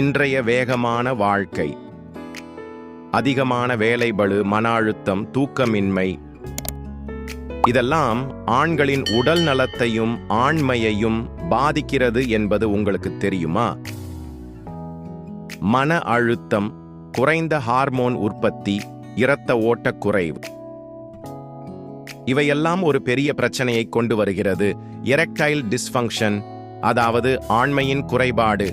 இன்றைய வேகமான வாழ்க்கை, அதிகமான வேலைபளு, மன அழுத்தம், தூக்கமின்மை, இதெல்லாம் ஆண்களின் உடல் நலத்தையும் ஆண்மையையும் பாதிக்கிறது என்பது உங்களுக்கு தெரியுமா? மன அழுத்தம், குறைந்த ஹார்மோன் உற்பத்தி, இரத்த ஓட்டக் குறைவு, இவையெல்லாம் ஒரு பெரிய பிரச்சனையை கொண்டு வருகிறது. எரெக்டைல் டிஸ்ஃபங்க்ஷன், அதாவது ஆண்மையின் குறைபாடு.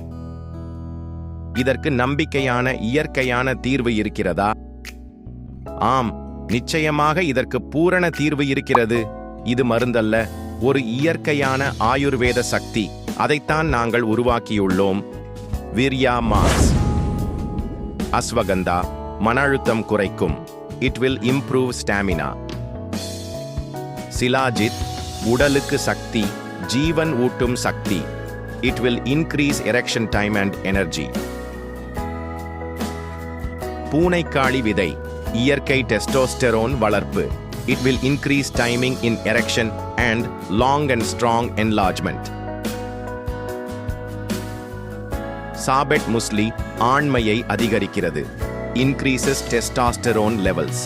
இதற்கு நம்பிக்கையான இயற்கையான தீர்வு இருக்கிறதா? ஆம், நிச்சயமாக இதற்கு பூரண தீர்வு இருக்கிறது. இது மருந்தல்ல, ஒரு இயற்கையான ஆயுர்வேத சக்தி. அதைத்தான் நாங்கள் உருவாக்கியுள்ளோம். வீர்யா மாஸ். அஸ்வகந்தா மன அழுத்தம் குறைக்கும். It will improve stamina. Shilajit உடலுக்கு சக்தி, ஜீவன் ஊட்டும் சக்தி. It will increase erection time and energy. பூனைக்காளி விதை இயற்கை டெஸ்டோஸ்டெரோன் வளர்ப்பு. It will increase timing in erection and long and strong enlargement. Safed musli ஆண்மையை அதிகரிக்கிறது. Increases டெஸ்டாஸ்டெரோன் levels.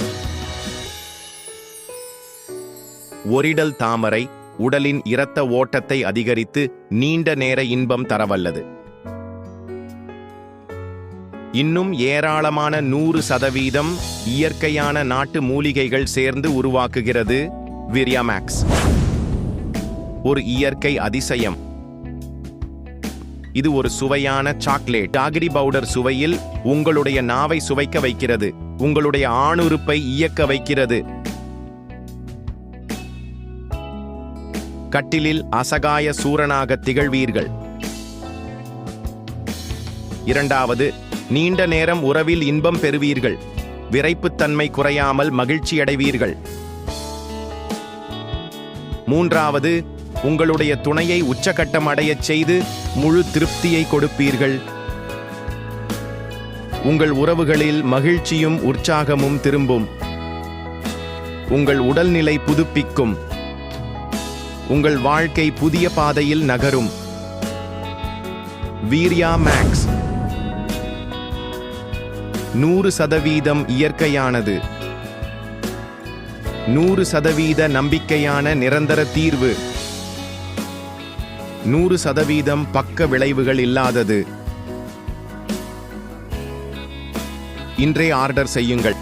ஒரிடல் தாமரை உடலின் இரத்த ஓட்டத்தை அதிகரித்து நீண்ட நேர இன்பம் தரவல்லது. இன்னும் ஏராளமான 100% இயற்கையான நாட்டு மூலிகைகள் சேர்ந்து உருவாக்குகிறது விரியாமேக்ஸ். ஒரு இயற்கை அதிசயம். இது ஒரு சுவையான சாக்லேட். ஜாகிரி பவுடர் சுவையில் உங்களுடைய நாவை சுவைக்க வைக்கிறது, உங்களுடைய ஆணுறுப்பை இயக்க வைக்கிறது. கட்டிலில் அசகாய சூரனாக திகழ்வீர்கள். இரண்டாவது, நீண்ட நேரம் உறவில் இன்பம் பெறுவீர்கள். விரைப்புத்தன்மை குறையாமல் மகிழ்ச்சியடைவீர்கள். மூன்றாவது, உங்களுடைய துணையை உச்சகட்டம் அடையச் செய்து முழு திருப்தியை கொடுப்பீர்கள். உங்கள் உறவுகளில் மகிழ்ச்சியும் உற்சாகமும் திரும்பும். உங்கள் உடல்நிலை புதுப்பிக்கும். உங்கள் வாழ்க்கை புதிய பாதையில் நகரும். வீர்யா மேக்ஸ் 100% இயற்கையானது, 100% நம்பிக்கையான நிரந்தர தீர்வு, 100% பக்க விளைவுகள் இல்லாதது. இன்றே ஆர்டர் செய்யுங்கள்.